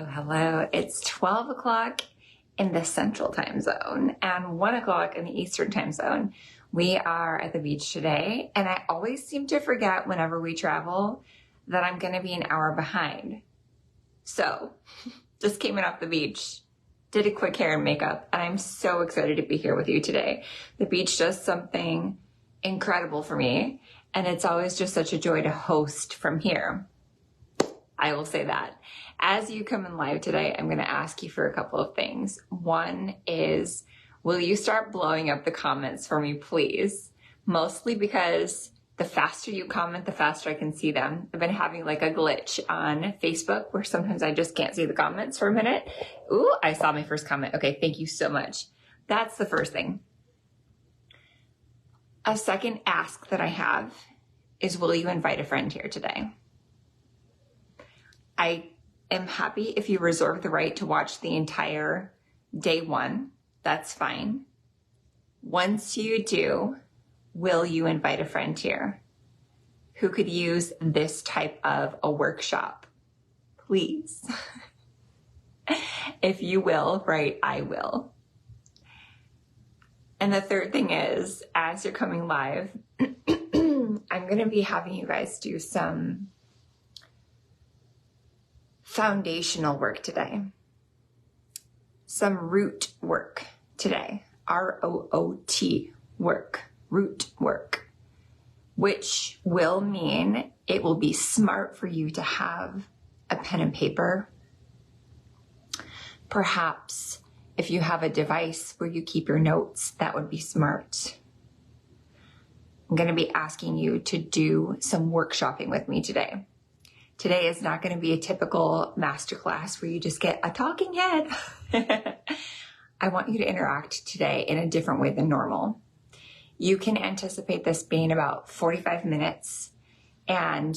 Hello, hello. It's 12 o'clock in the Central Time Zone and 1 o'clock in the Eastern Time Zone. We are at the beach today, and I always seem to forget whenever we travel that I'm going to be an hour behind. So, just came in off the beach, did a quick hair and makeup, and I'm so excited to be here with you today. The beach does something incredible for me, and it's always just such a joy to host from here. I will say that. As you come in live today, I'm going to ask you for a couple of things. One is, will you start blowing up the comments for me, please? Mostly because the faster you comment, the faster I can see them. I've been having like a glitch on Facebook where sometimes I just can't see the comments for a minute. Ooh, I saw my first comment. Okay, thank you so much. That's the first thing. A second ask that I have is, will you invite a friend here today? I am happy if you reserve the right to watch the entire day one. That's fine. Once you do, will you invite a friend here who could use this type of a workshop? Please. If you will, right, I will. And the third thing is, as you're coming live, I'm going to be having you guys do some foundational work today. Some root work today. R-O-O-T work. Root work. Which will mean it will be smart for you to have a pen and paper. Perhaps if you have a device where you keep your notes, that would be smart. I'm going to be asking you to do some workshopping with me today. Today is not going to be a typical masterclass where you just get a talking head. I want you to interact today in a different way than normal. You can anticipate this being about 45 minutes, and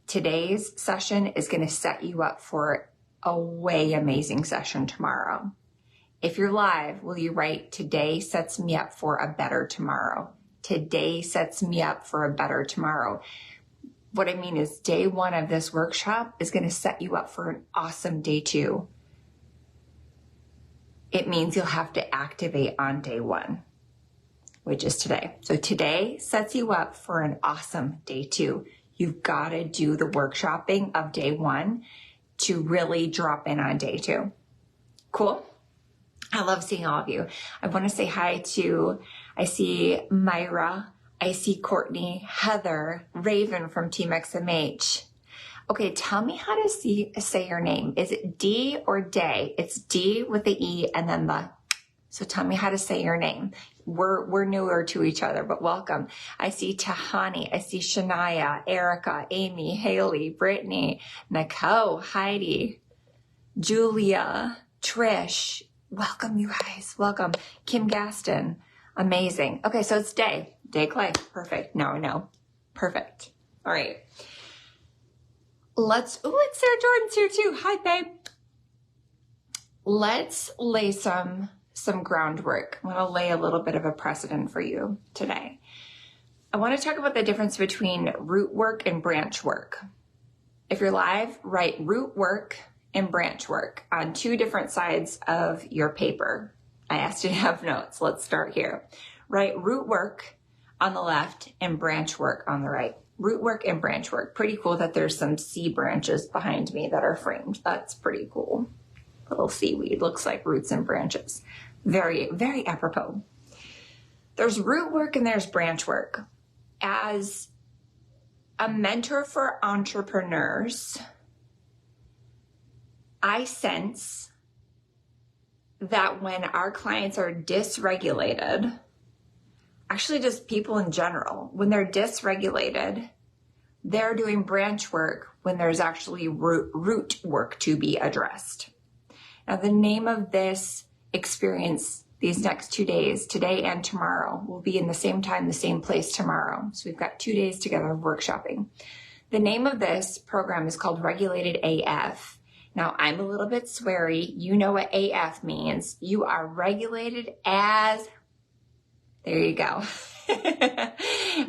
today's session is going to set you up for a way amazing session tomorrow. If you're live, will you write, today sets me up for a better tomorrow? Today sets me up for a better tomorrow. What I mean is, day one of this workshop is going to set you up for an awesome day two. It means you'll have to activate on day one, which is today. So today sets you up for an awesome day two. You've got to do the workshopping of day one to really drop in on day two. Cool? I love seeing all of you. I want to say hi to, I see Myra, I see Courtney, Heather, Raven from Team XMH. Okay, tell me how to say your name. Is it D or Day? It's D with the E and then the. So tell me how to say your name. We're newer to each other, but welcome. I see Tahani, I see Shania, Erica, Amy, Haley, Brittany, Nicole, Heidi, Julia, Trish. Welcome, you guys. Welcome. Kim Gaston. Amazing. Okay, so it's Day. Day Clay. Perfect. No. Perfect. All right. It's Sarah Jordan's here too. Hi, babe. Let's lay some groundwork. I want to lay a little bit of a precedent for you today. I want to talk about the difference between root work and branch work. If you're live, write root work and branch work on two different sides of your paper. I asked you to have notes. Let's start here. Write root work on the left and branch work on the right. Root work and branch work. Pretty cool that there's some sea branches behind me that are framed. That's pretty cool. Little seaweed looks like roots and branches. Very, very apropos. There's root work and there's branch work. As a mentor for entrepreneurs, I sense that when our clients are dysregulated, actually just people in general, when they're dysregulated, they're doing branch work when there's actually root work to be addressed. Now, the name of this experience these next 2 days, today and tomorrow, will be in the same time, the same place tomorrow. So we've got 2 days together of workshopping. The name of this program is called Regulated AF. Now, I'm a little bit sweary. You know what AF means. You are regulated as, there you go.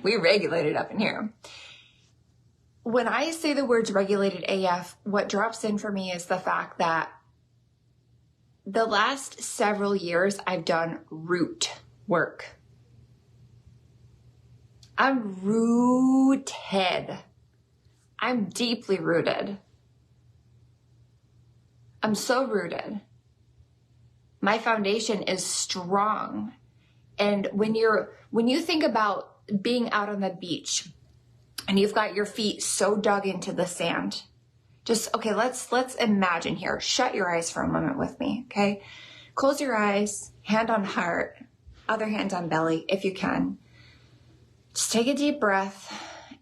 We regulated up in here. when I say the words regulated AF, what drops in for me is the fact that the last several years I've done root work. I'm rooted. I'm deeply rooted. I'm so rooted. My foundation is strong. And when you think about being out on the beach and you've got your feet so dug into the sand, okay, let's imagine here. Shut your eyes for a moment with me, okay? Close your eyes, hand on heart, other hand on belly if you can. Just take a deep breath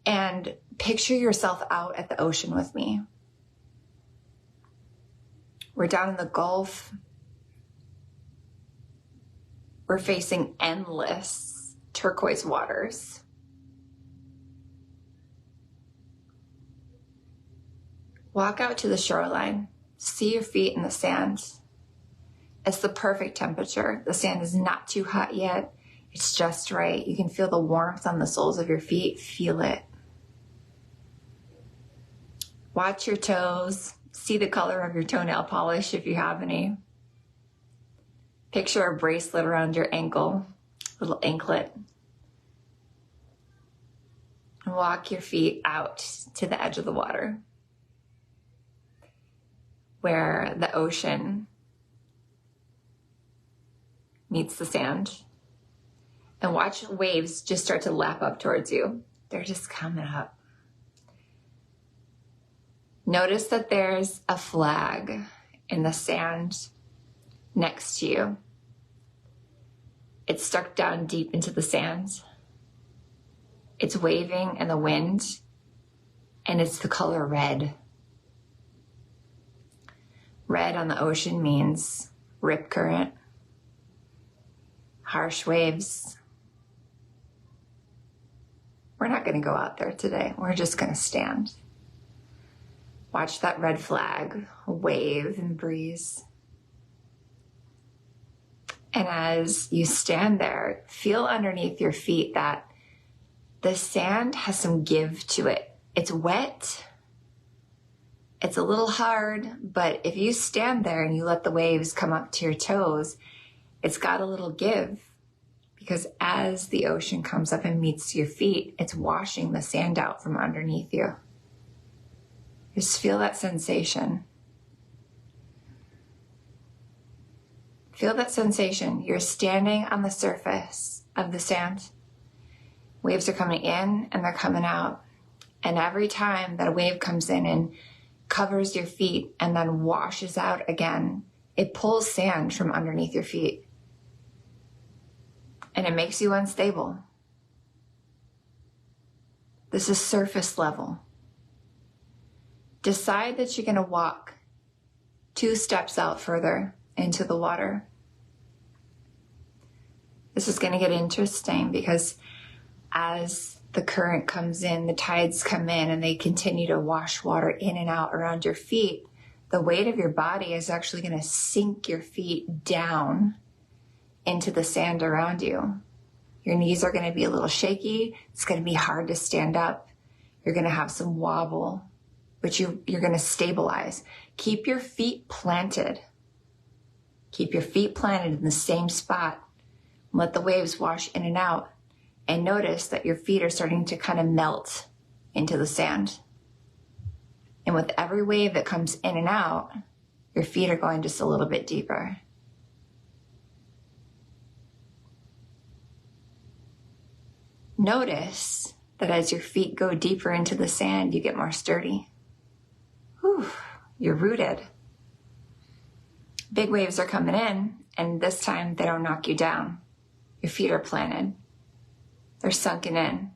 and picture yourself out at the ocean with me. We're down in the Gulf. We're facing endless turquoise waters. Walk out to the shoreline. See your feet in the sand. It's the perfect temperature. The sand is not too hot yet. It's just right. You can feel the warmth on the soles of your feet. Feel it. Watch your toes. See the color of your toenail polish if you have any. Picture a bracelet around your ankle, little anklet. And walk your feet out to the edge of the water where the ocean meets the sand. And watch waves just start to lap up towards you. They're just coming up. Notice that there's a flag in the sand next to you. It's stuck down deep into the sand. It's waving in the wind, and it's the color red. Red on the ocean means rip current, harsh waves. We're not going to go out there today. We're just going to stand. Watch that red flag wave and breeze. And as you stand there, feel underneath your feet that the sand has some give to it. It's wet. It's a little hard, but if you stand there and you let the waves come up to your toes, it's got a little give. Because as the ocean comes up and meets your feet, it's washing the sand out from underneath you. Just feel that sensation. Feel that sensation. You're standing on the surface of the sand. Waves are coming in and they're coming out. And every time that a wave comes in and covers your feet and then washes out again, it pulls sand from underneath your feet. And it makes you unstable. This is surface level. Decide that you're going to walk 2 steps out further into the water. This is going to get interesting because as the current comes in, the tides come in, and they continue to wash water in and out around your feet, the weight of your body is actually going to sink your feet down into the sand around you. Your knees are going to be a little shaky. It's going to be hard to stand up. You're going to have some wobble, but you're going to stabilize. Keep your feet planted. Keep your feet planted in the same spot. Let the waves wash in and out. And notice that your feet are starting to kind of melt into the sand. And with every wave that comes in and out, your feet are going just a little bit deeper. Notice that as your feet go deeper into the sand, you get more sturdy. Whew, you're rooted. Big waves are coming in, and this time they don't knock you down. Your feet are planted. They're sunken in.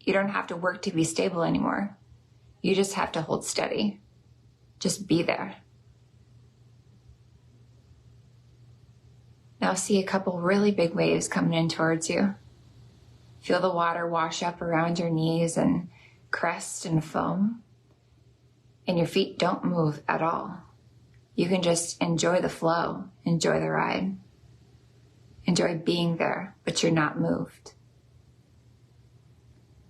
You don't have to work to be stable anymore. You just have to hold steady. Just be there. Now see a couple really big waves coming in towards you. Feel the water wash up around your knees and crest and foam. And your feet don't move at all. You can just enjoy the flow, enjoy the ride. Enjoy being there, but you're not moved.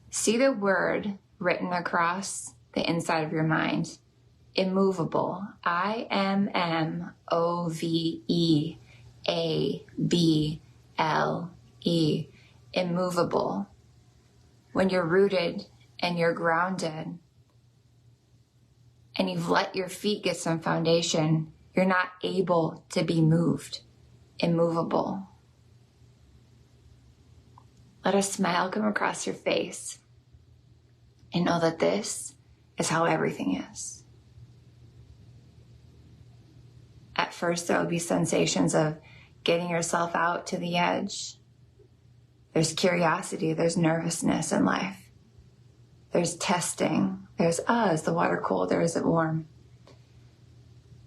See the word written across the inside of your mind. Immovable. IMMOVEABLE. Immovable. When you're rooted and you're grounded and you've let your feet get some foundation, you're not able to be moved. Immovable. Let a smile come across your face and know that this is how everything is. At first, there will be sensations of getting yourself out to the edge. There's curiosity, there's nervousness in life. There's testing. There's, is the water cold or is it warm?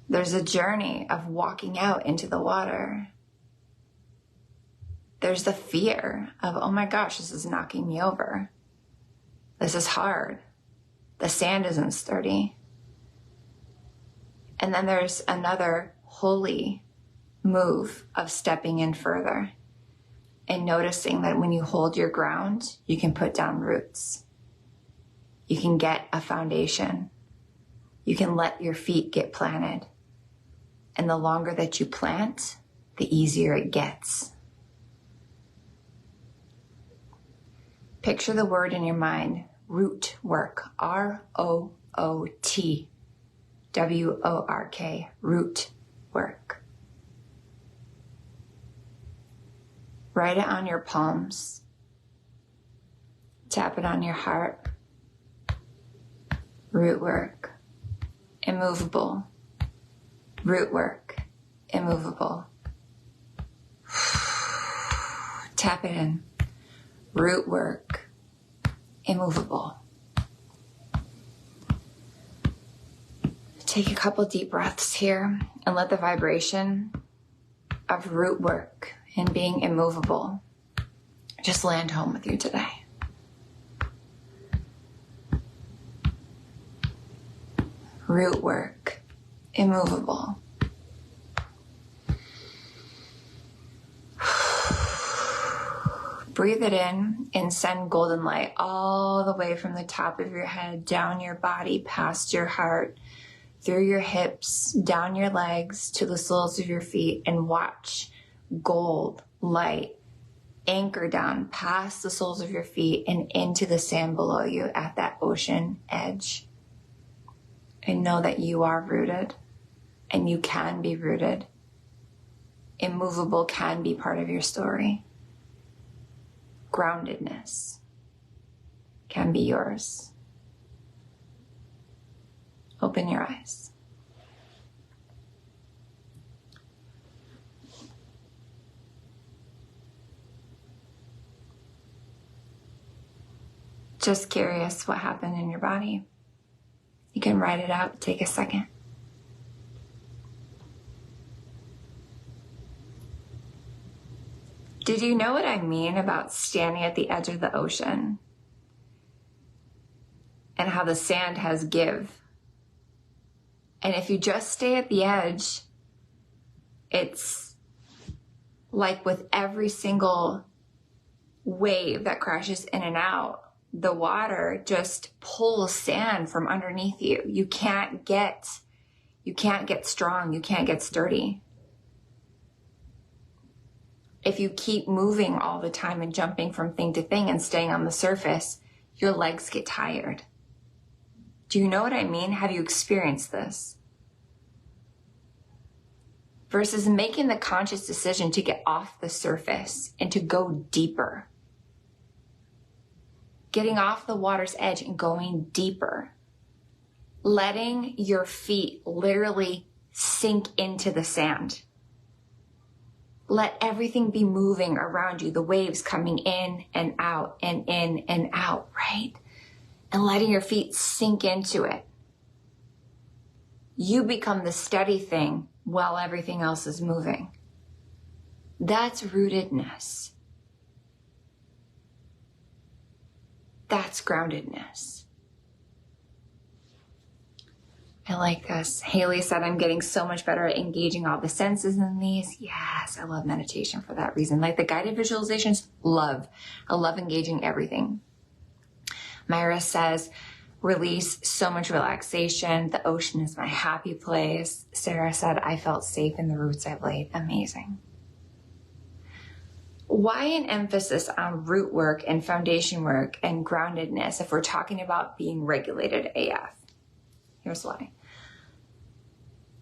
There's a journey of walking out into the water. There's the fear of, oh my gosh, this is knocking me over. This is hard. The sand isn't sturdy. And then there's another holy move of stepping in further and noticing that when you hold your ground, you can put down roots. You can get a foundation. You can let your feet get planted. And the longer that you plant, the easier it gets. Picture the word in your mind, root work, ROOTWORK, root work. Write it on your palms. Tap it on your heart. Root work, immovable. Root work, immovable. Tap it in. Root work, immovable. Take a couple deep breaths here and let the vibration of root work and being immovable just land home with you today. Root work, immovable. Breathe it in and send golden light all the way from the top of your head, down your body, past your heart, through your hips, down your legs, to the soles of your feet, and watch gold light anchor down past the soles of your feet and into the sand below you at that ocean edge. And know that you are rooted and you can be rooted. Immovable can be part of your story. Groundedness can be yours. Open your eyes. Just curious what happened in your body. You can write it out, take a second. Did you know what I mean about standing at the edge of the ocean and how the sand has give? And if you just stay at the edge, it's like with every single wave that crashes in and out, the water just pulls sand from underneath you. You can't get strong. You can't get sturdy. If you keep moving all the time and jumping from thing to thing and staying on the surface, your legs get tired. Do you know what I mean? Have you experienced this? Versus making the conscious decision to get off the surface and to go deeper. Getting off the water's edge and going deeper. Letting your feet literally sink into the sand. Let everything be moving around you, the waves coming in and out and in and out, right? And letting your feet sink into it. You become the steady thing while everything else is moving. That's rootedness. That's groundedness. I like this. Haley said, I'm getting so much better at engaging all the senses in these. Yes, I love meditation for that reason. Like the guided visualizations, I love engaging everything. Myra says, release so much relaxation. The ocean is my happy place. Sarah said, I felt safe in the roots I've laid. Amazing. Why an emphasis on root work and foundation work and groundedness if we're talking about being regulated AF? Here's why.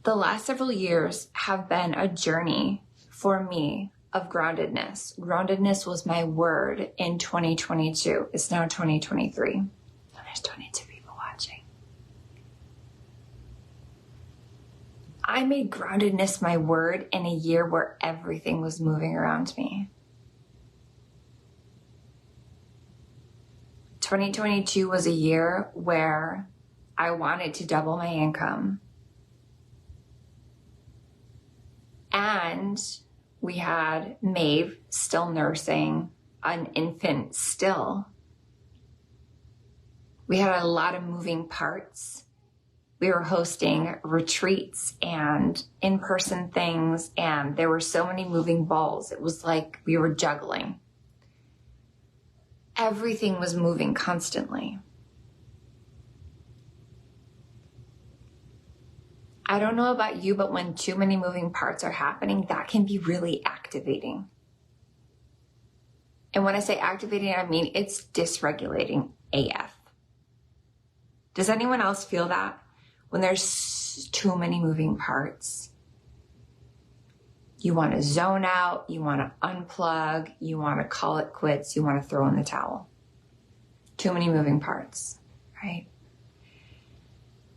The last several years have been a journey for me of groundedness. Groundedness was my word in 2022. It's now 2023. And there's 22 people watching. I made groundedness my word in a year where everything was moving around me. 2022 was a year where I wanted to double my income. And we had Maeve still nursing, an infant still. We had a lot of moving parts. We were hosting retreats and in-person things, and there were so many moving balls. It was like we were juggling. Everything was moving constantly. I don't know about you, but when too many moving parts are happening, that can be really activating. And when I say activating, I mean it's dysregulating AF. Does anyone else feel that? When there's too many moving parts, you want to zone out, you want to unplug, you want to call it quits, you want to throw in the towel. Too many moving parts, right?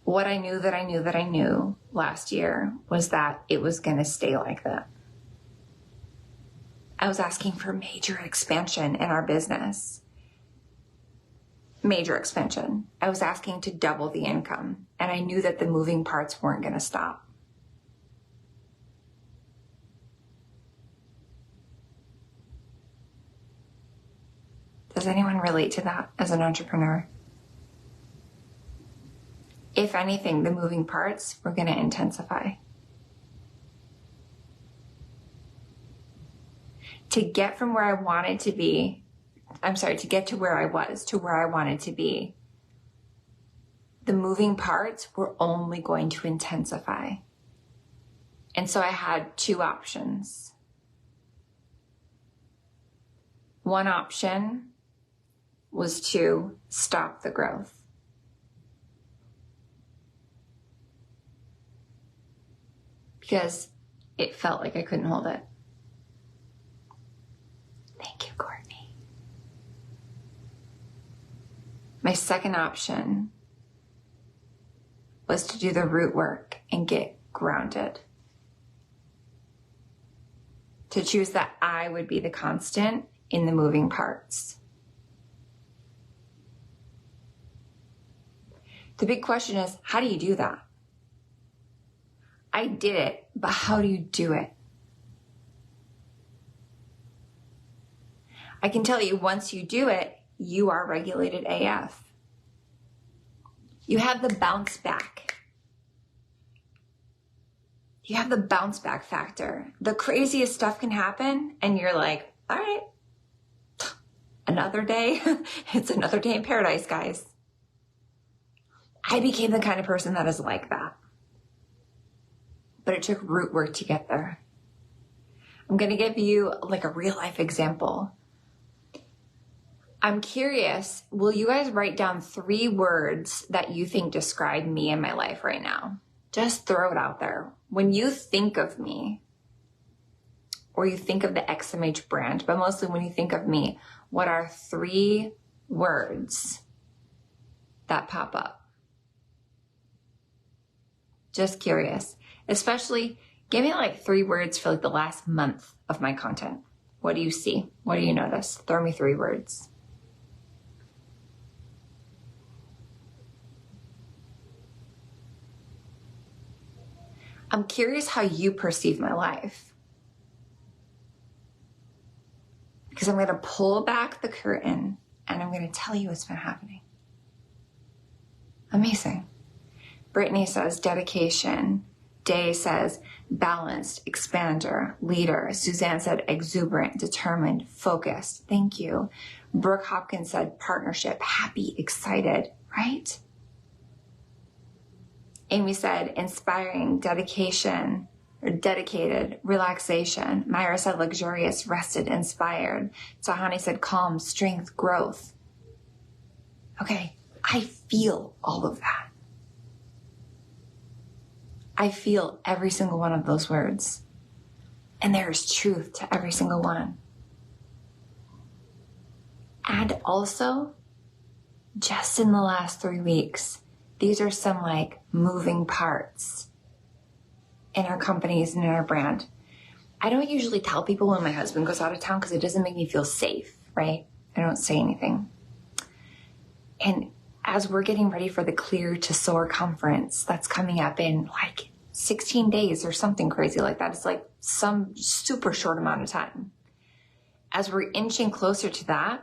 What I knew that I knew that I knew last year was that it was going to stay like that. I was asking for major expansion in our business. Major expansion. I was asking to double the income, and I knew that the moving parts weren't going to stop. Does anyone relate to that as an entrepreneur? If anything, the moving parts were going to intensify. To get from where I wanted to be, to get to where I was, to where I wanted to be, the moving parts were only going to intensify. And so I had two options. One option was to stop the growth. Because it felt like I couldn't hold it. Thank you, Courtney. My second option was to do the root work and get grounded. To choose that I would be the constant in the moving parts. The big question is, how do you do that? I did it, but how do you do it? I can tell you, once you do it, you are regulated AF. You have the bounce back. You have the bounce back factor. The craziest stuff can happen, and you're like, all right, another day. It's another day in paradise, guys. I became the kind of person that is like that. But it took root work to get there. I'm going to give you like a real life example. I'm curious, will you guys write down 3 words that you think describe me in my life right now? Just throw it out there. When you think of me, or you think of the XMH brand, but mostly when you think of me, what are 3 words that pop up? Just curious. Especially, give me like 3 words for like the last month of my content. What do you see? What do you notice? Throw me 3 words. I'm curious how you perceive my life. Because I'm going to pull back the curtain and I'm going to tell you what's been happening. Amazing. Brittany says dedication, Day says balanced, expander, leader. Suzanne said exuberant, determined, focused. Thank you. Brooke Hopkins said partnership, happy, excited, right? Amy said inspiring, dedication, or dedicated, relaxation. Myra said luxurious, rested, inspired. Tahani said calm, strength, growth. Okay, I feel all of that. I feel every single one of those words. And there is truth to every single one. And also, just in the last 3 weeks, these are some like moving parts in our companies and in our brand. I don't usually tell people when my husband goes out of town because it doesn't make me feel safe, right? I don't say anything. And as we're getting ready for the Clear to Soar conference that's coming up in like 16 days or something crazy like that. It's like some super short amount of time. As we're inching closer to that,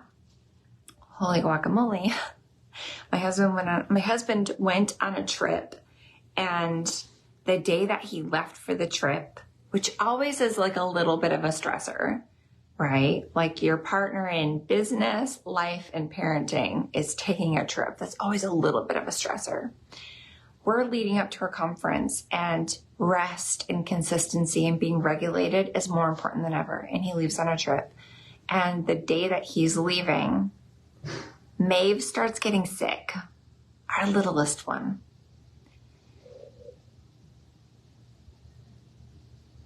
holy guacamole, my husband went on a trip, and the day that he left for the trip, which always is like a little bit of a stressor, right? Like your partner in business, life, and parenting is taking a trip. That's always a little bit of a stressor. We're leading up to our conference, and rest and consistency and being regulated is more important than ever. And he leaves on a trip. And the day that he's leaving, Maeve starts getting sick, our littlest one.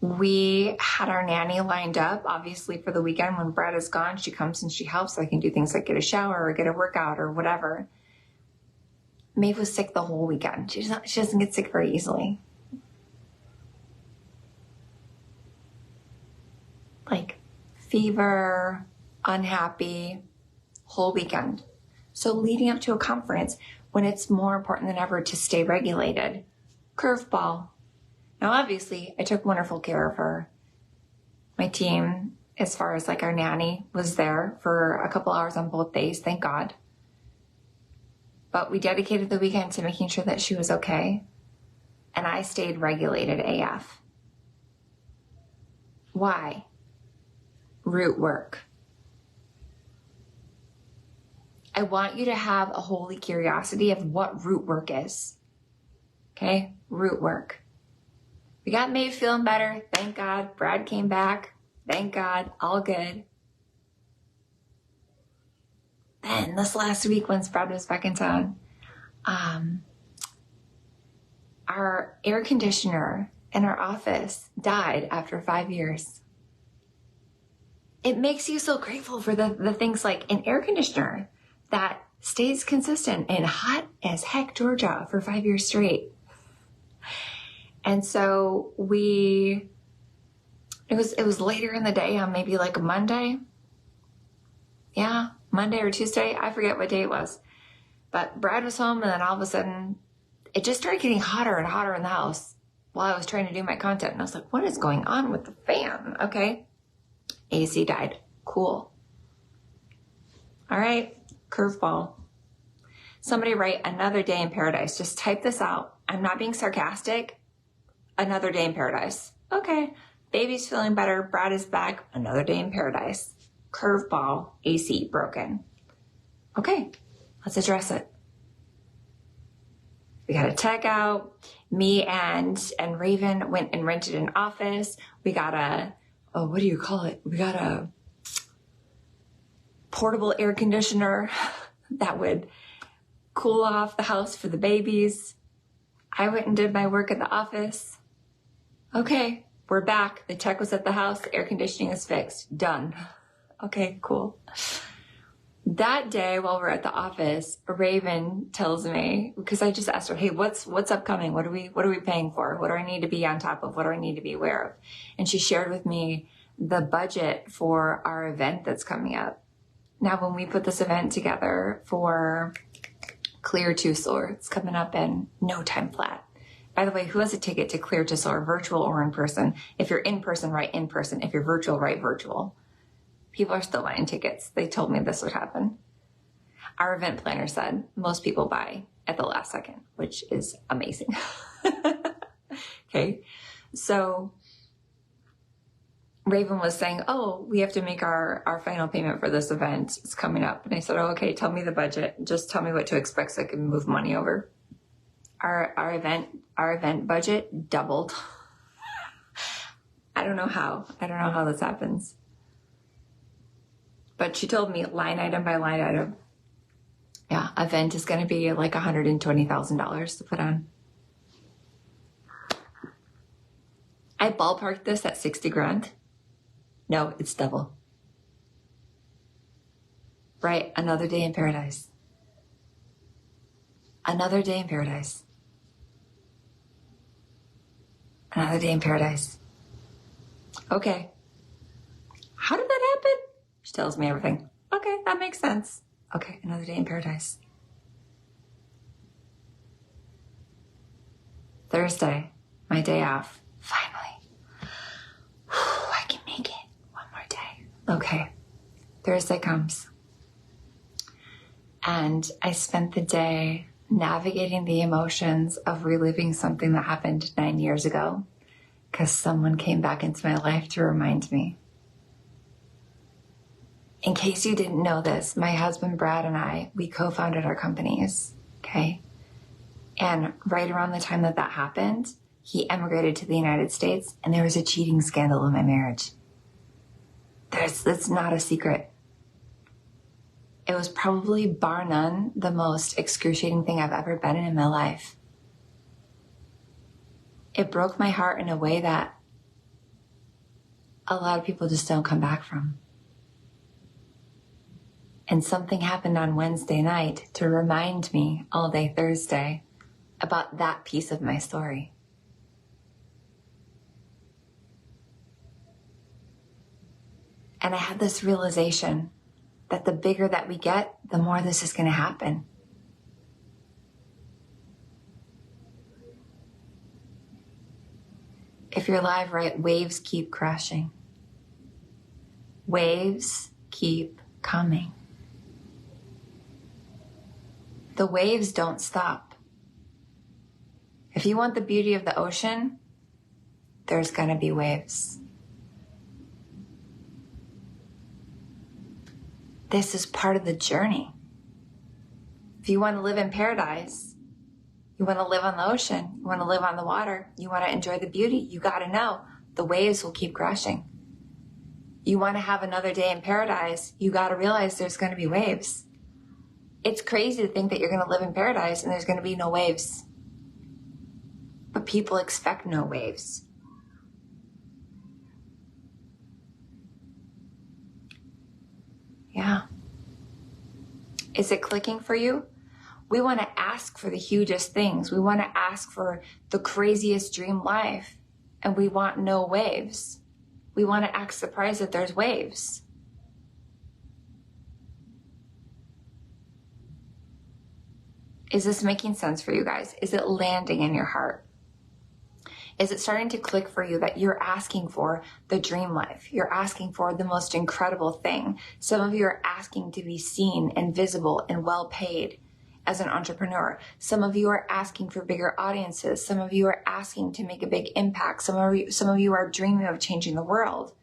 We had our nanny lined up, obviously, for the weekend. When Brad is gone, she comes and she helps. So I can do things like get a shower or get a workout or whatever. Maeve was sick the whole weekend. She doesn't get sick very easily. Like fever, unhappy, whole weekend. So leading up to a conference, when it's more important than ever to stay regulated, curveball. Now, obviously, I took wonderful care of her. My team, as far as like our nanny, was there for a couple hours on both days, thank God. But we dedicated the weekend to making sure that she was okay. And I stayed regulated AF. Why? Root work. I want you to have a holy curiosity of what root work is. Okay? Root work. We got Maeve feeling better. Thank God. Brad came back. Thank God. All good. Then this last week, once Brad was back in town, our air conditioner in our office died after 5 years. It makes you so grateful for the things like an air conditioner that stays consistent in hot as heck Georgia for 5 years straight. And so it was later in the day on maybe like a Monday. Yeah, Monday or Tuesday. I forget what day it was. But Brad was home, and then all of a sudden it just started getting hotter and hotter in the house while I was trying to do my content. And I was like, what is going on with the fan? Okay. AC died. Cool. All right. Curveball. Somebody write another day in paradise. Just type this out. I'm not being sarcastic. Another day in paradise. Okay. Baby's feeling better. Brad is back. Another day in paradise. Curveball. AC broken. Okay. Let's address it. We got a tech out. Me and Raven went and rented an office. We got what do you call it? We got a portable air conditioner that would cool off the house for the babies. I went and did my work at the office. Okay, we're back. The tech was at the house. The air conditioning is fixed. Done. Okay, cool. That day while we're at the office, Raven tells me, because I just asked her, hey, what's upcoming? What are we paying for? What do I need to be on top of? What do I need to be aware of? And she shared with me the budget for our event that's coming up. Now, when we put this event together for Clear to Soar, it's coming up in no time flat. By the way, who has a ticket to Clear to Soar, virtual or in person? If you're in person, write in person. If you're virtual, write virtual. People are still buying tickets. They told me this would happen. Our event planner said most people buy at the last second, which is amazing. Okay. So Raven was saying, oh, we have to make our final payment for this event. It's coming up. And I said, oh, okay, tell me the budget. Just tell me what to expect so I can move money over. Our event budget doubled. I don't know how this happens. But she told me line item by line item. Yeah, event is going to be like $120,000 to put on. I ballparked this at 60 grand. No, it's double. Right, another day in paradise. Another day in paradise. Another day in paradise. Okay. How did that happen? She tells me everything. Okay, that makes sense. Okay, another day in paradise. Thursday, my day off. Finally. Whew, I can make it. One more day. Okay. Thursday comes. And I spent the day navigating the emotions of reliving something that happened 9 years ago because someone came back into my life to remind me. In case you didn't know this, my husband Brad and I, we co-founded our companies, okay? And right around the time that happened, he emigrated to the United States and there was a cheating scandal in my marriage. That's not a secret. It was probably, bar none, the most excruciating thing I've ever been in my life. It broke my heart in a way that a lot of people just don't come back from. And something happened on Wednesday night to remind me all day Thursday about that piece of my story. And I had this realization that the bigger that we get, the more this is going to happen. If you're live, right, waves keep crashing. Waves keep coming. The waves don't stop. If you want the beauty of the ocean, there's going to be waves. This is part of the journey. If you want to live in paradise, you want to live on the ocean, you want to live on the water, you want to enjoy the beauty, you got to know the waves will keep crashing. You want to have another day in paradise, you got to realize there's going to be waves. It's crazy to think that you're going to live in paradise and there's going to be no waves. But people expect no waves. Yeah. Is it clicking for you? We want to ask for the hugest things. We want to ask for the craziest dream life. And we want no waves. We want to act surprised that there's waves. Is this making sense for you guys? Is it landing in your heart? Is it starting to click for you that you're asking for the dream life? You're asking for the most incredible thing. Some of you are asking to be seen and visible and well paid as an entrepreneur. Some of you are asking for bigger audiences. Some of you are asking to make a big impact. Some of you are dreaming of changing the world.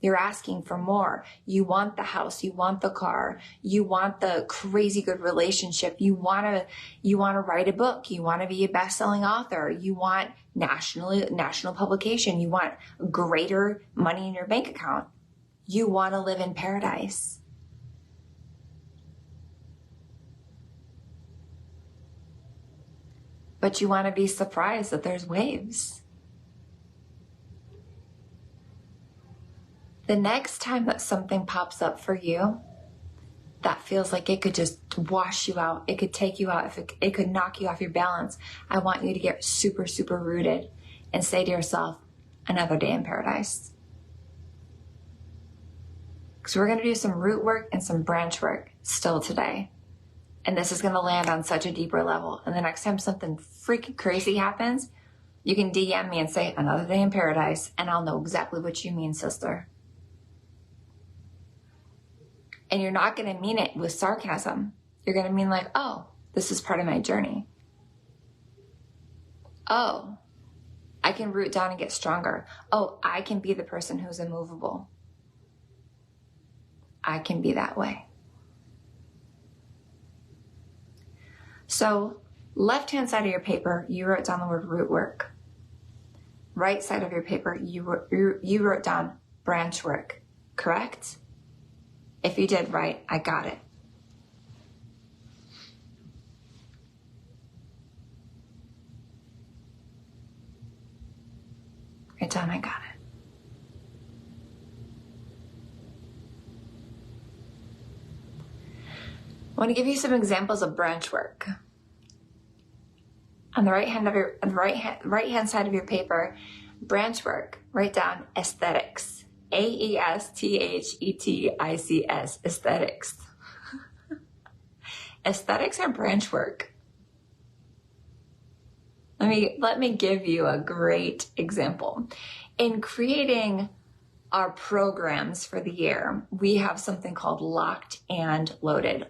You're asking for more. You want the house. You want the car. You want the crazy good relationship. You want to write a book. You want to be a best-selling author. You want national publication. You want greater money in your bank account. You want to live in paradise. But you want to be surprised that there's waves. The next time that something pops up for you that feels like it could just wash you out, it could take you out, it could knock you off your balance, I want you to get super, super rooted and say to yourself, another day in paradise. Because we're going to do some root work and some branch work still today. And this is going to land on such a deeper level. And the next time something freaking crazy happens, you can DM me and say, another day in paradise, and I'll know exactly what you mean, sister. And you're not going to mean it with sarcasm. You're going to mean like, oh, this is part of my journey. Oh, I I can root down and get stronger. Oh, I can be the person who's immovable. I can be that way. So left-hand side of your paper, you wrote down the word root work. Right side of your paper, you wrote down branch work, correct? If you did right, I got it. Write down, I got it. I want to give you some examples of branch work. On the right hand side of your paper, branch work, write down aesthetics. AESTHETICS, aesthetics. Aesthetics are branch work. Let me give you a great example. In creating our programs for the year, we have something called locked and loaded.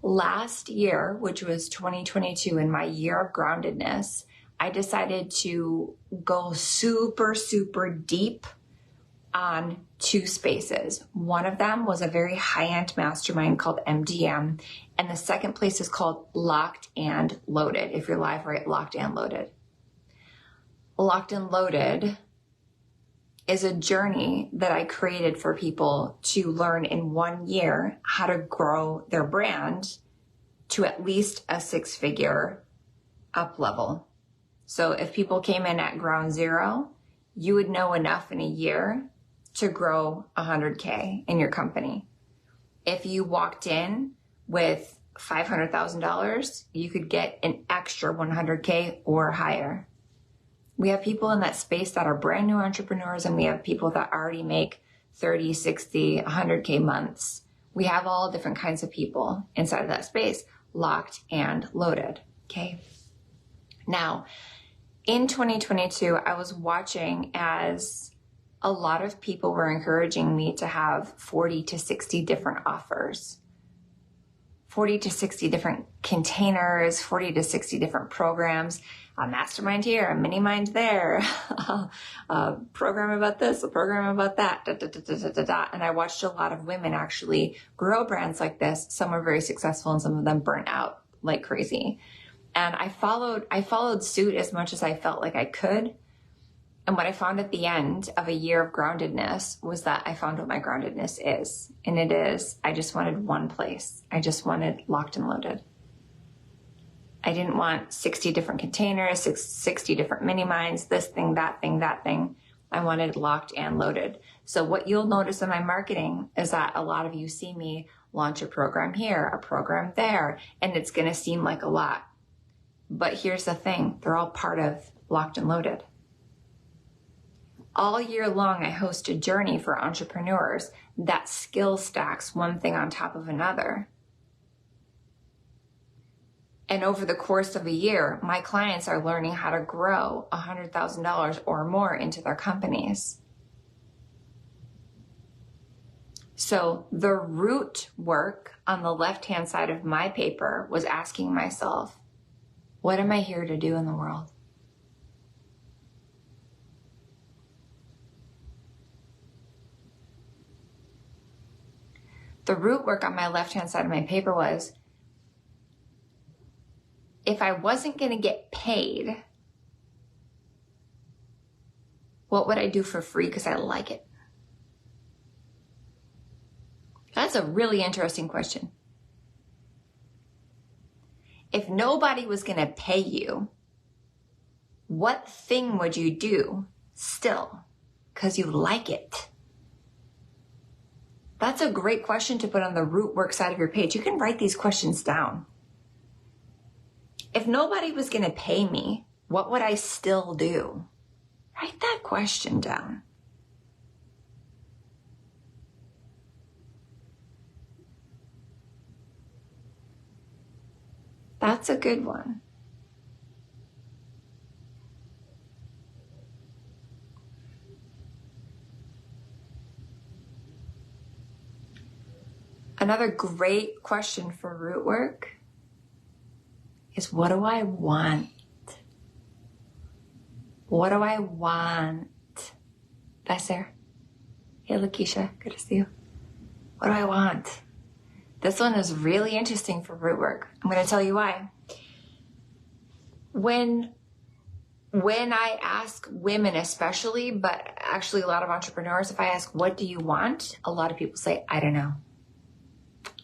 Last year, which was 2022, in my year of groundedness, I decided to go super, super deep on 2 spaces. One of them was a very high-end mastermind called MDM, and the second place is called Locked and Loaded. If you're live, right, Locked and Loaded. Locked and Loaded is a journey that I created for people to learn in 1 year how to grow their brand to at least a 6-figure up level. So if people came in at ground zero, you would know enough in a year to grow 100K in your company. If you walked in with $500,000, you could get an extra 100K or higher. We have people in that space that are brand new entrepreneurs, and we have people that already make 30, 60, 100K months. We have all different kinds of people inside of that space, locked and loaded, okay? Now, in 2022, I was watching as a lot of people were encouraging me to have 40 to 60 different offers, 40 to 60 different containers, 40 to 60 different programs, a mastermind here, a mini mind there, a program about this, a program about that, And I watched a lot of women actually grow brands like this. Some were very successful and some of them burnt out like crazy. And I followed suit as much as I felt like I could. And what I found at the end of a year of groundedness was that I found what my groundedness is. And it is, I just wanted one place. I just wanted locked and loaded. I didn't want 60 different containers, 60 different mini minds, this thing, that thing, that thing. I wanted locked and loaded. So what you'll notice in my marketing is that a lot of you see me launch a program here, a program there, and it's going to seem like a lot. But here's the thing, they're all part of locked and loaded. All year long, I host a journey for entrepreneurs that skill stacks one thing on top of another. And over the course of a year, my clients are learning how to grow $100,000 or more into their companies. So the root work on the left-hand side of my paper was asking myself, what am I here to do in the world? The root work on my left-hand side of my paper was, if I wasn't going to get paid, what would I do for free because I like it? That's a really interesting question. If nobody was going to pay you, what thing would you do still because you like it? That's a great question to put on the root work side of your page. You can write these questions down. If nobody was going to pay me, what would I still do? Write that question down. That's a good one. Another great question for root work is, what do I want? What do I want? Besser. Hey, Lakeisha. Good to see you. What do I want? This one is really interesting for root work. I'm going to tell you why. When I ask women especially, but actually a lot of entrepreneurs, if I ask, what do you want? A lot of people say, I don't know.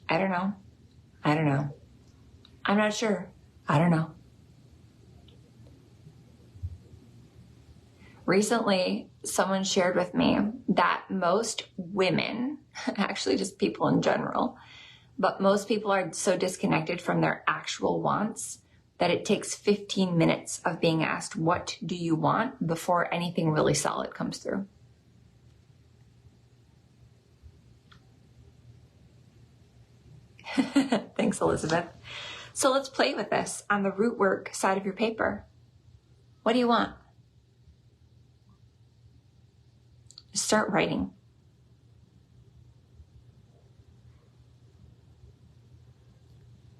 I don't know. I don't know. I'm not sure. I don't know. Recently, someone shared with me that most women, actually just people in general, but most people are so disconnected from their actual wants that it takes 15 minutes of being asked, what do you want, before anything really solid comes through. Thanks, Elizabeth. So let's play with this on the root work side of your paper. What do you want? Start writing.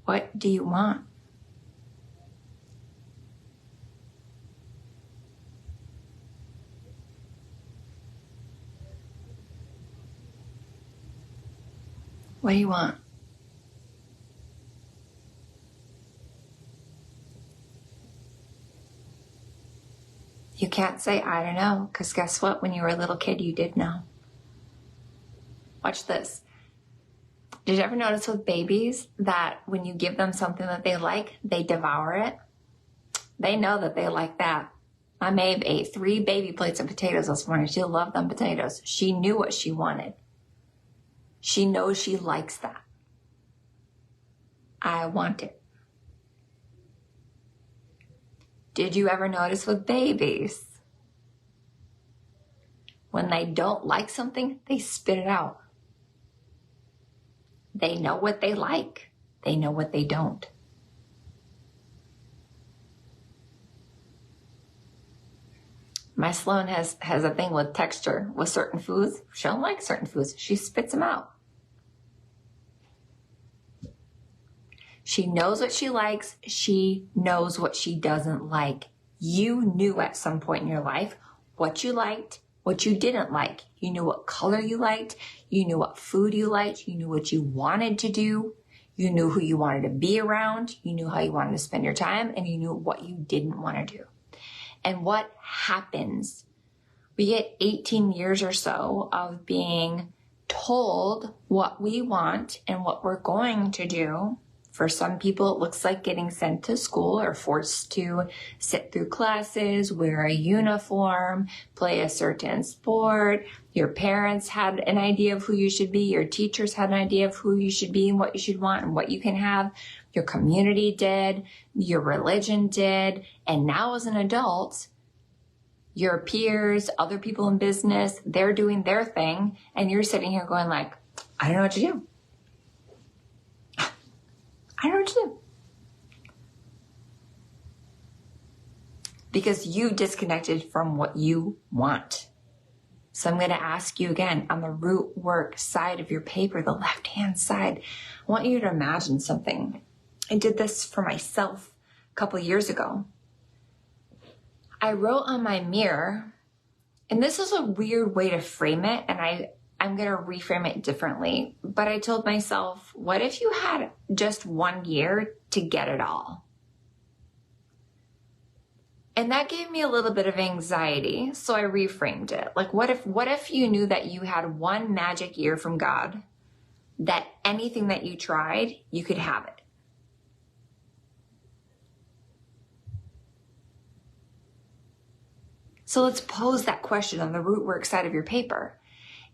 What do you want? What do you want? You can't say, I don't know, because guess what? When you were a little kid, you did know. Watch this. Did you ever notice with babies that when you give them something that they like, they devour it? They know that they like that. My Maeve ate 3 baby plates of potatoes this morning. She loved them potatoes. She knew what she wanted. She knows she likes that. I want it. Did you ever notice with babies? When they don't like something, they spit it out. They know what they like. They know what they don't. My Sloan has a thing with texture with certain foods. She don't like certain foods. She spits them out. She knows what she likes. She knows what she doesn't like. You knew at some point in your life what you liked, what you didn't like. You knew what color you liked. You knew what food you liked. You knew what you wanted to do. You knew who you wanted to be around. You knew how you wanted to spend your time, and you knew what you didn't want to do. And what happens? We get 18 years or so of being told what we want and what we're going to do. For some people, it looks like getting sent to school or forced to sit through classes, wear a uniform, play a certain sport. Your parents had an idea of who you should be. Your teachers had an idea of who you should be and what you should want and what you can have. Your community did. Your religion did. And now as an adult, your peers, other people in business, they're doing their thing. And you're sitting here going like, I don't know what to do. I don't know what to do. Because you disconnected from what you want. So I'm going to ask you again, on the root work side of your paper, the left-hand side, I want you to imagine something. I did this for myself a couple years ago. I wrote on my mirror, and this is a weird way to frame it, and I'm going to reframe it differently. But I told myself, what if you had just 1 year to get it all? And that gave me a little bit of anxiety. So I reframed it. Like, what if you knew that you had 1 magic year from God, that anything that you tried, you could have it? So let's pose that question on the root work side of your paper.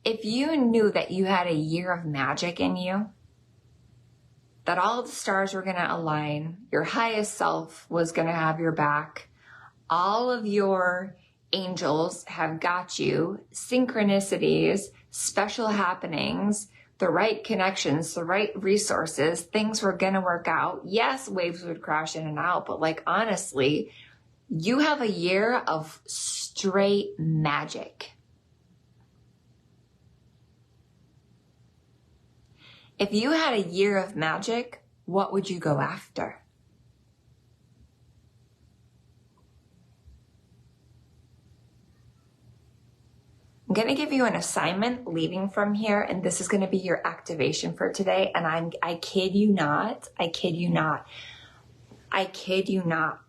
If you knew that you had a year of magic in you, that all of the stars were going to align, your highest self was going to have your back, all of your angels have got you, synchronicities, special happenings, the right connections, the right resources, things were going to work out. Yes, waves would crash in and out, but like honestly, you have a year of straight magic. If you had a year of magic, what would you go after? I'm going to give you an assignment leaving from here, and this is going to be your activation for today. And I kid you not. I kid you not. I kid you not.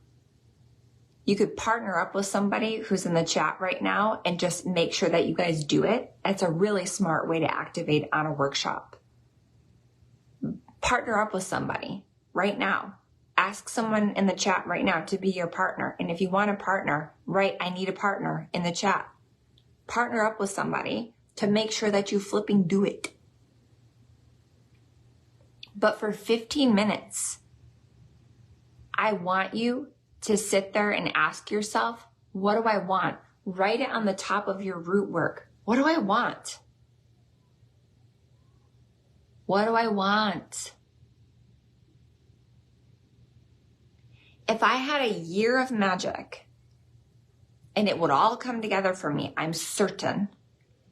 You could partner up with somebody who's in the chat right now and just make sure that you guys do it. It's a really smart way to activate on a workshop. Partner up with somebody right now. Ask someone in the chat right now to be your partner. And if you want a partner, write, I need a partner in the chat. Partner up with somebody to make sure that you flipping do it. But for 15 minutes, I want you to sit there and ask yourself, what do I want? Write it on the top of your root work. What do I want? What do I want? If I had a year of magic and it would all come together for me, I'm certain,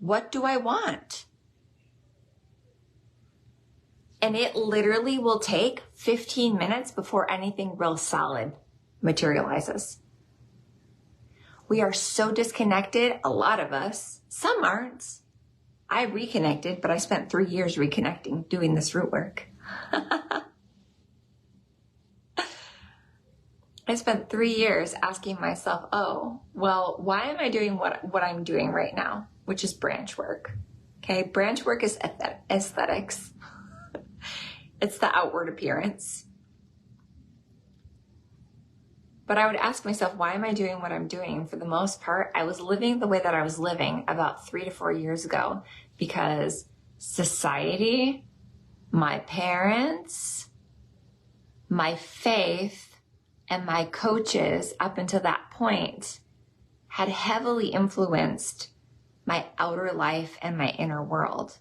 what do I want? And it literally will take 15 minutes before anything real solid materializes. We are so disconnected, a lot of us. Some aren't. I reconnected, but I spent 3 years reconnecting, doing this root work. I spent 3 years asking myself, oh, well, why am I doing what I'm doing right now, which is branch work? Okay, branch work is aesthetics. It's the outward appearance. But I would ask myself, why am I doing what I'm doing? And for the most part, I was living the way that I was living about 3 to 4 years ago because society, my parents, my faith, and my coaches up until that point had heavily influenced my outer life and my inner world.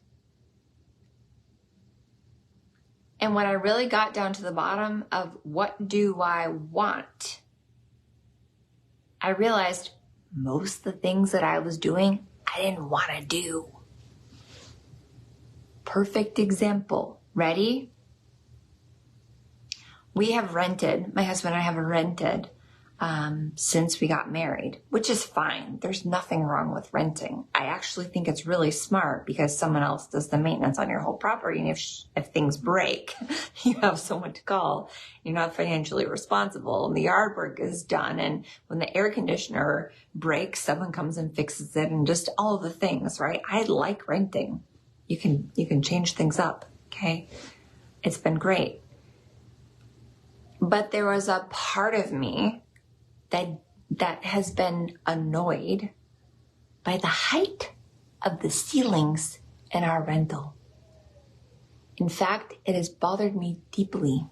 And when I really got down to the bottom of what do I want, I realized most of the things that I was doing, I didn't want to do. Perfect example. Ready? We have rented, my husband and I have rented since we got married, which is fine. There's nothing wrong with renting. I actually think it's really smart because someone else does the maintenance on your whole property. And if things break, you have someone to call. You're not financially responsible and the yard work is done. And when the air conditioner breaks, someone comes and fixes it and just all the things, right? I like renting. You can change things up. Okay. It's been great. But there was a part of me that has been annoyed by the height of the ceilings in our rental. In fact, it has bothered me deeply.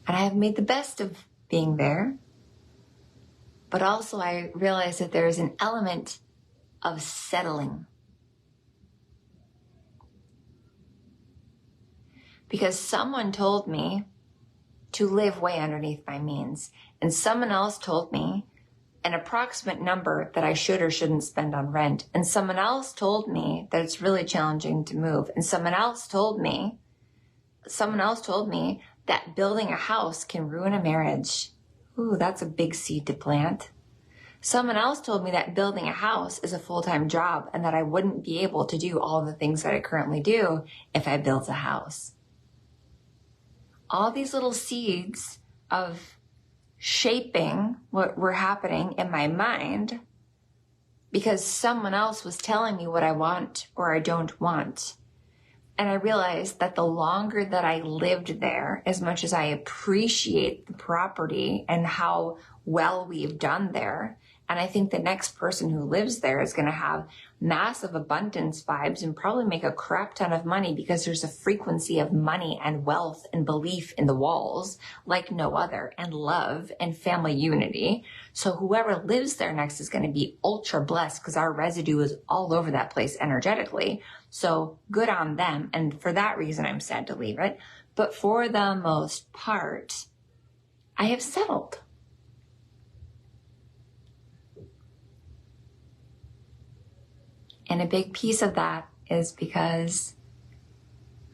And I have made the best of being there. But also I realized that there is an element of settling. Because someone told me to live way underneath my means. And someone else told me an approximate number that I should or shouldn't spend on rent. And someone else told me that it's really challenging to move. And someone else told me that building a house can ruin a marriage. Ooh, that's a big seed to plant. Someone else told me that building a house is a full-time job and that I wouldn't be able to do all the things that I currently do if I built a house. All these little seeds of shaping what were happening in my mind because someone else was telling me what I want or I don't want. And I realized that the longer that I lived there, as much as I appreciate the property and how well we've done there, and I think the next person who lives there is going to have massive abundance vibes and probably make a crap ton of money because there's a frequency of money and wealth and belief in the walls like no other, and love and family unity. So whoever lives there next is going to be ultra blessed because our residue is all over that place energetically. So good on them. And for that reason, I'm sad to leave it. But for the most part, I have settled. And a big piece of that is because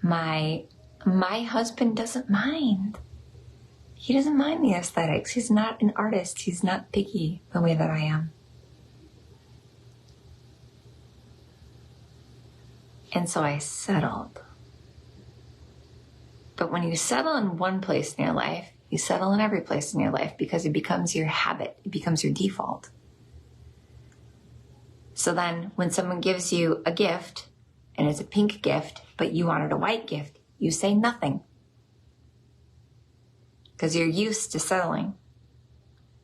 my husband doesn't mind. He doesn't mind the aesthetics. He's not an artist. He's not picky the way that I am. And so I settled. But when you settle in one place in your life, you settle in every place in your life because it becomes your habit. It becomes your default. So then when someone gives you a gift and it's a pink gift, but you wanted a white gift, you say nothing. Because you're used to settling.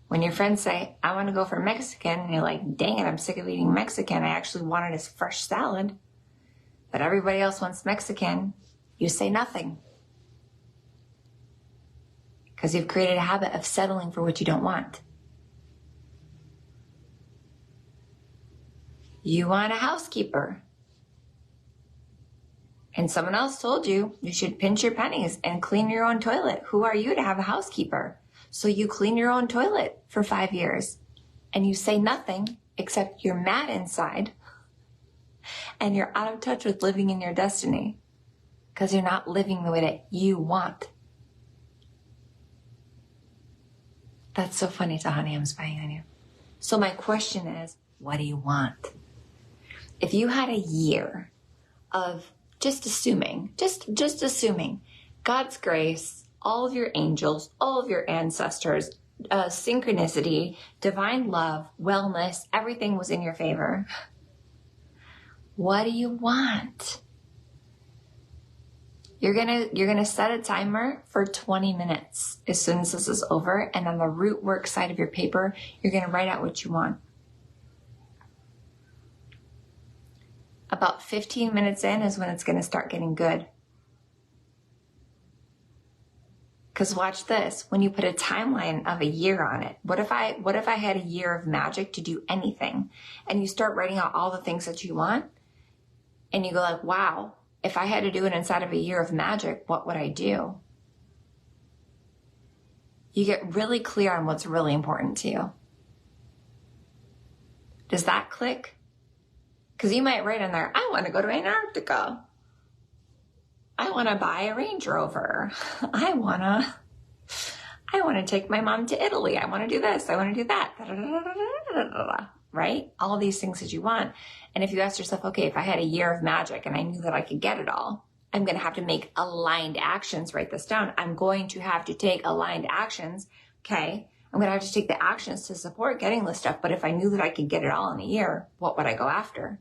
When your friends say, I want to go for Mexican, and you're like, dang it, I'm sick of eating Mexican. I actually wanted a fresh salad. But everybody else wants Mexican. You say nothing. Because you've created a habit of settling for what you don't want. You want a housekeeper. And someone else told you you should pinch your pennies and clean your own toilet. Who are you to have a housekeeper? So you clean your own toilet for 5 years and you say nothing except you're mad inside and you're out of touch with living in your destiny because you're not living the way that you want. That's so funny to honey, I'm spying on you. So my question is, what do you want? If you had a year of just assuming God's grace, all of your angels, all of your ancestors, synchronicity, divine love, wellness, everything was in your favor. What do you want? You're gonna set a timer for 20 minutes as soon as this is over, and on the root work side of your paper, you're gonna write out what you want. About 15 minutes in is when it's gonna start getting good. Because watch this, when you put a timeline of a year on it, what if I had a year of magic to do anything, and you start writing out all the things that you want, and you go like, wow, if I had to do it inside of a year of magic, what would I do? You get really clear on what's really important to you. Does that click? Because you might write in there, I want to go to Antarctica. I want to buy a Range Rover. I want to take my mom to Italy. I want to do this. I want to do that. Right? All these things that you want. And if you ask yourself, okay, if I had a year of magic and I knew that I could get it all, I'm going to have to make aligned actions. Write this down. I'm going to have to take aligned actions. Okay. I'm going to have to take the actions to support getting this stuff. But if I knew that I could get it all in a year, what would I go after?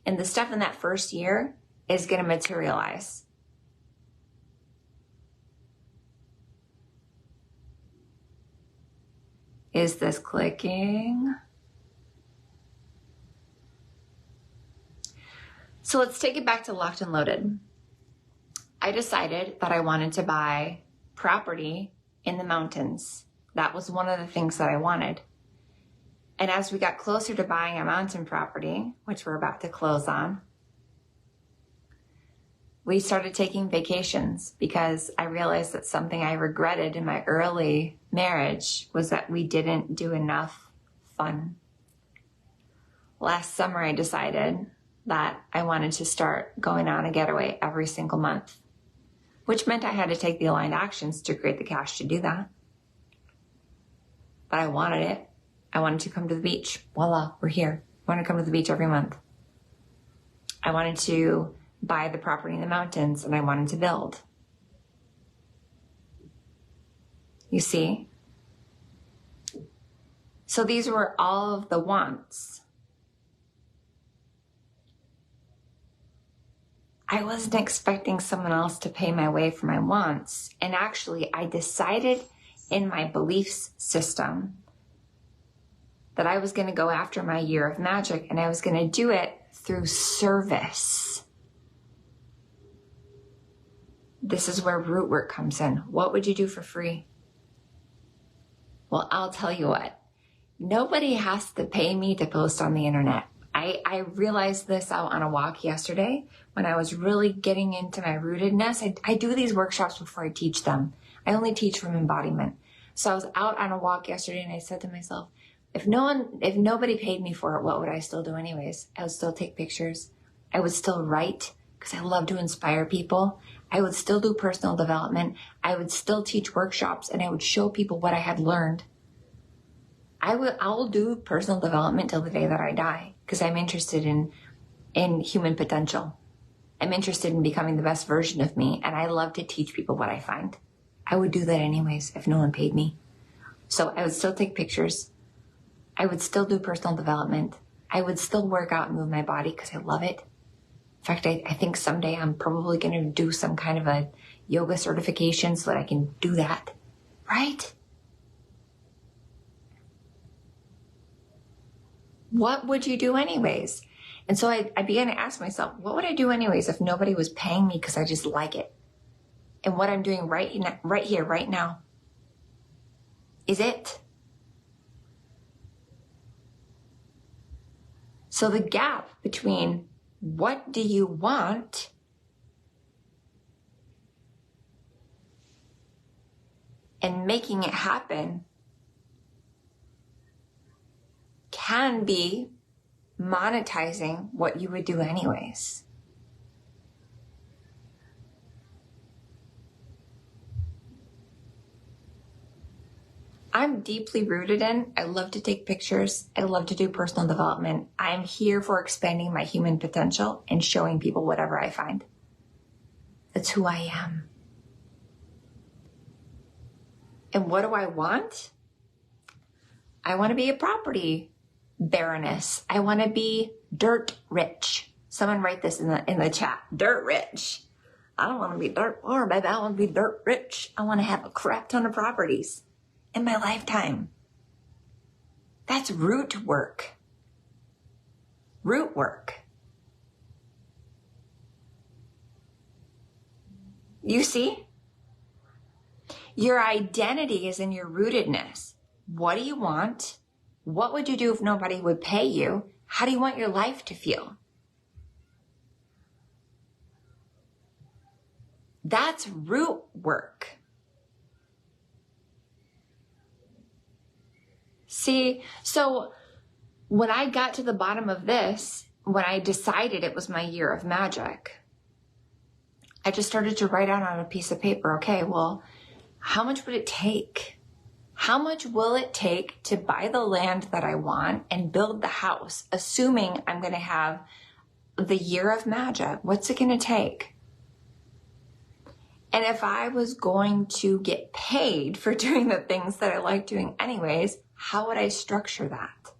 And the stuff in that first year is going to materialize. Is this clicking? So let's take it back to locked and loaded. I decided that I wanted to buy property in the mountains. That was one of the things that I wanted. And as we got closer to buying a mountain property, which we're about to close on, we started taking vacations because I realized that something I regretted in my early marriage was that we didn't do enough fun. Last summer, I decided that I wanted to start going on a getaway every single month, which meant I had to take the aligned actions to create the cash to do that. But I wanted it. I wanted to come to the beach. Voila, we're here. I want to come to the beach every month. I wanted to buy the property in the mountains, and I wanted to build. You see? So these were all of the wants. I wasn't expecting someone else to pay my way for my wants. And actually, I decided in my beliefs system that I was going to go after my year of magic, and I was going to do it through service. This is where root work comes in. What would you do for free? Well, I'll tell you what. Nobody has to pay me to post on the internet. I realized this out on a walk yesterday when I was really getting into my rootedness. I do these workshops before I teach them. I only teach from embodiment. So I was out on a walk yesterday and I said to myself, if nobody paid me for it, what would I still do anyways? I would still take pictures. I would still write because I love to inspire people. I would still do personal development. I would still teach workshops, and I would show people what I had learned. I will do personal development till the day that I die because I'm interested in human potential. I'm interested in becoming the best version of me, and I love to teach people what I find. I would do that anyways if no one paid me. So I would still take pictures. I would still do personal development. I would still work out and move my body because I love it. In fact, I think someday I'm probably going to do some kind of a yoga certification so that I can do that, right? What would you do anyways? And so I began to ask myself, what would I do anyways if nobody was paying me because I just like it? And what I'm doing right here, right now, is it. So the gap between what do you want and making it happen can be monetizing what you would do anyways. I'm deeply rooted in, I love to take pictures. I love to do personal development. I'm here for expanding my human potential and showing people whatever I find. That's who I am. And what do I want? I want to be a property baroness. I want to be dirt rich. Someone write this in the chat. Dirt rich. I don't want to be dirt poor, baby. I want to be dirt rich. I want to have a crap ton of properties in my lifetime. That's root work. Root work. You see? Your identity is in your rootedness. What do you want? What would you do if nobody would pay you? How do you want your life to feel? That's root work. See, so when I got to the bottom of this, when I decided it was my year of magic, I just started to write out on a piece of paper, okay, well, how much would it take? How much will it take to buy the land that I want and build the house, assuming I'm going to have the year of magic? What's it going to take? And if I was going to get paid for doing the things that I like doing anyways, how would I structure that?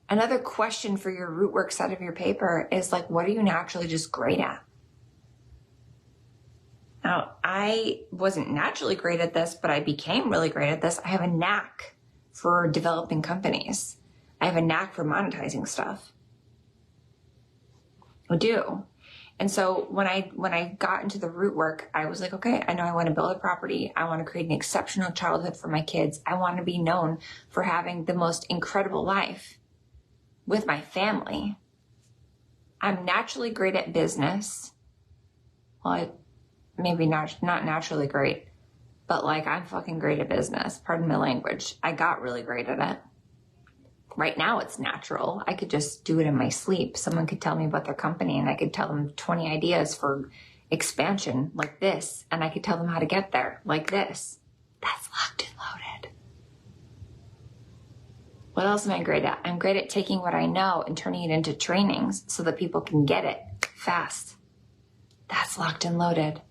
Another question for your root work side of your paper is like, what are you naturally just great at? Now, I wasn't naturally great at this, but I became really great at this. I have a knack for developing companies. I have a knack for monetizing stuff. I do. And so when I got into the root work, I was like, okay, I know I want to build a property. I want to create an exceptional childhood for my kids. I want to be known for having the most incredible life with my family. I'm naturally great at business. Well, maybe not naturally great, but like I'm fucking great at business. Pardon my language. I got really great at it. Right now it's natural. I could just do it in my sleep. Someone could tell me about their company and I could tell them 20 ideas for expansion like this. And I could tell them how to get there like this. That's locked and loaded. What else am I great at? I'm great at taking what I know and turning it into trainings so that people can get it fast. That's locked and loaded.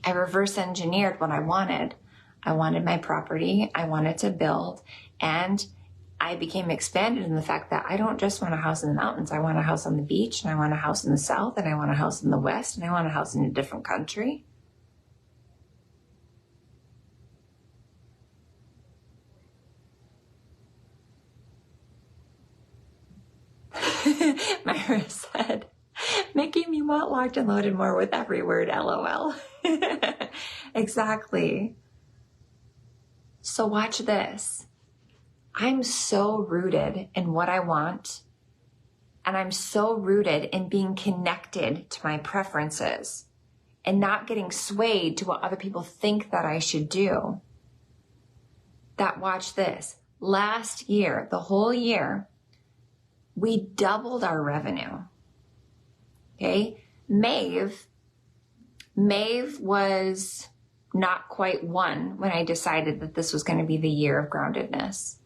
I reverse engineered what I wanted. I wanted my property. I wanted to build, and I became expanded in the fact that I don't just want a house in the mountains. I want a house on the beach, and I want a house in the south, and I want a house in the west, and I want a house in a different country. Myra said, making me want locked and loaded more with every word, LOL. Exactly. So watch this. I'm so rooted in what I want, and I'm so rooted in being connected to my preferences and not getting swayed to what other people think that I should do. That, watch this. Last year, the whole year, we doubled our revenue. Okay? Maeve was not quite one when I decided that this was going to be the year of groundedness.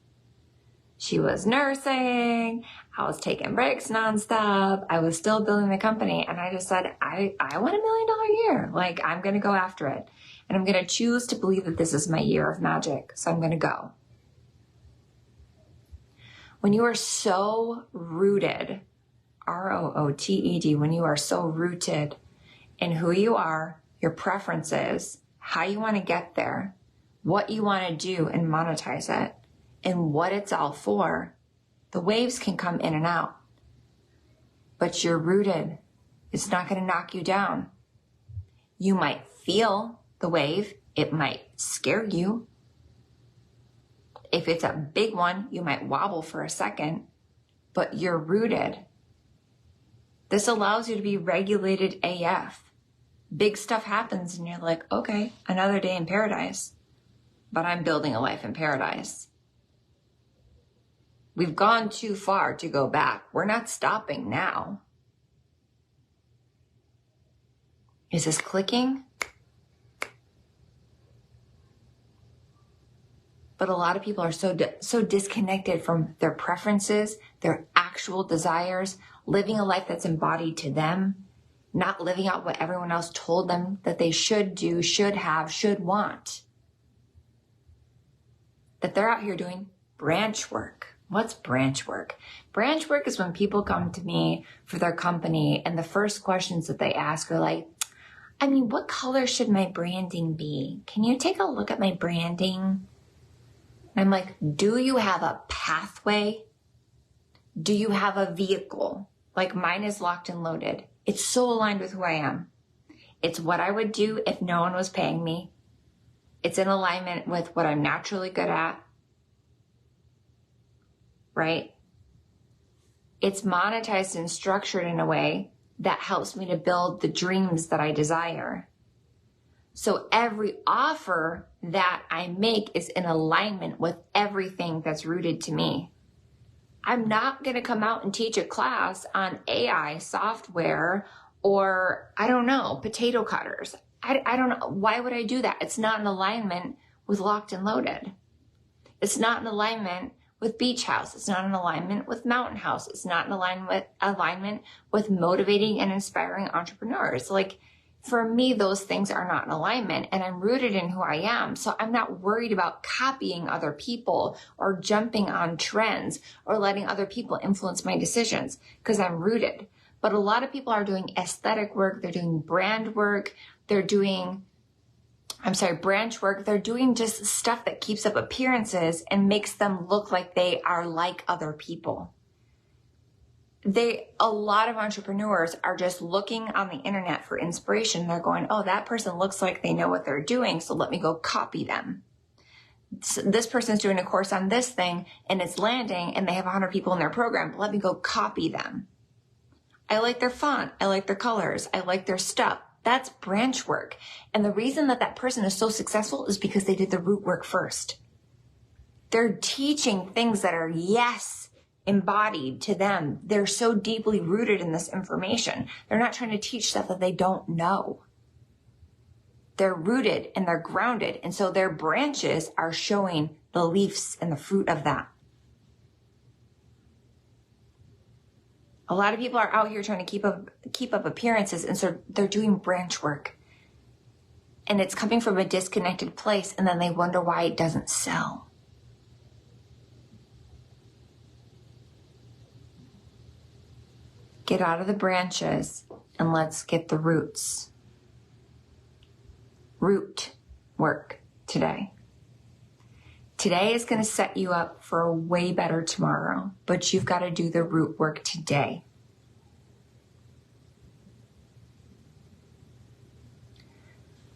She was nursing. I was taking breaks nonstop. I was still building the company. And I just said, I want $1 million year. Like, I'm going to go after it. And I'm going to choose to believe that this is my year of magic. So I'm going to go. When you are so rooted, R-O-O-T-E-D, when you are so rooted in who you are, your preferences, how you want to get there, what you want to do and monetize it, and what it's all for, the waves can come in and out. But you're rooted. It's not going to knock you down. You might feel the wave. It might scare you. If it's a big one, you might wobble for a second, but you're rooted. This allows you to be regulated AF. Big stuff happens and you're like, okay, another day in paradise, but I'm building a life in paradise. We've gone too far to go back. We're not stopping now. Is this clicking? But a lot of people are so disconnected from their preferences, their actual desires, living a life that's embodied to them, not living out what everyone else told them that they should do, should have, should want. That they're out here doing branch work. What's branch work? Branch work is when people come to me for their company and the first questions that they ask are like, I mean, what color should my branding be? Can you take a look at my branding? I'm like, do you have a pathway? Do you have a vehicle? Like mine is locked and loaded. It's so aligned with who I am. It's what I would do if no one was paying me. It's in alignment with what I'm naturally good at. Right? It's monetized and structured in a way that helps me to build the dreams that I desire. So every offer that I make is in alignment with everything that's rooted to me. I'm not going to come out and teach a class on AI software or, I don't know, potato cutters. I don't know. Why would I do that? It's not in alignment with Locked and Loaded. It's not in alignment with Beach House. It's not in alignment with Mountain House. It's not in alignment with motivating and inspiring entrepreneurs. Like, for me, those things are not in alignment, and I'm rooted in who I am. So I'm not worried about copying other people or jumping on trends or letting other people influence my decisions because I'm rooted. But a lot of people are doing aesthetic work. They're doing brand work. They're doing, branch work. They're doing just stuff that keeps up appearances and makes them look like they are like other people. A lot of entrepreneurs are just looking on the internet for inspiration. They're going, oh, that person looks like they know what they're doing, so let me go copy them. So this person's doing a course on this thing and it's landing and they have 100 people in their program. Let me go copy them. I like their font. I like their colors. I like their stuff. That's branch work. And the reason that that person is so successful is because they did the root work first. They're teaching things that are, embodied to them. They're so deeply rooted in this information. They're not trying to teach stuff that they don't know. They're rooted and they're grounded. And so their branches are showing the leaves and the fruit of that. A lot of people are out here trying to keep up appearances. And so they're doing branch work. And it's coming from a disconnected place. And then they wonder why it doesn't sell. Get out of the branches and let's get the roots. Root work today. Today is going to set you up for a way better tomorrow, but you've got to do the root work today.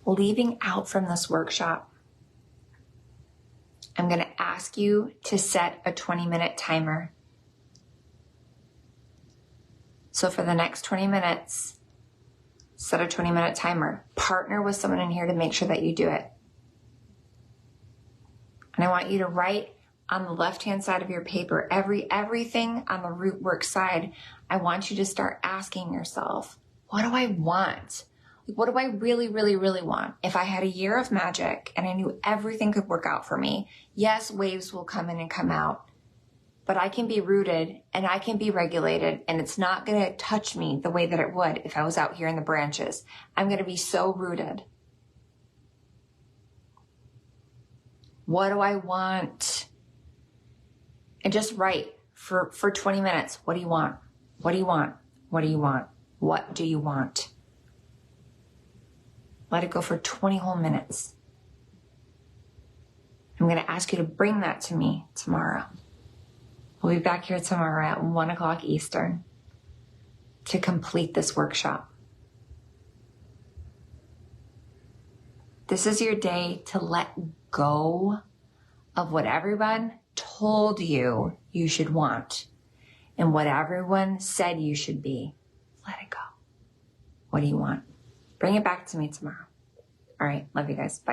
Leaving out from this workshop, I'm going to ask you to set a 20-minute timer. So for the next 20 minutes, set a 20-minute timer. Partner with someone in here to make sure that you do it. And I want you to write on the left-hand side of your paper, everything on the root work side. I want you to start asking yourself, what do I want? What do I really, really, really want? If I had a year of magic and I knew everything could work out for me, yes, waves will come in and come out. but I can be rooted and I can be regulated, and it's not going to touch me the way that it would if I was out here in the branches. I'm going to be so rooted. What do I want? And just write for 20 minutes. What do you want? What do you want? What do you want? What do you want? Let it go for 20 whole minutes. I'm going to ask you to bring that to me tomorrow. We'll be back here tomorrow at 1 o'clock Eastern to complete this workshop. This is your day to let go of what everyone told you you should want and what everyone said you should be. Let it go. What do you want? Bring it back to me tomorrow. All right. Love you guys. Bye.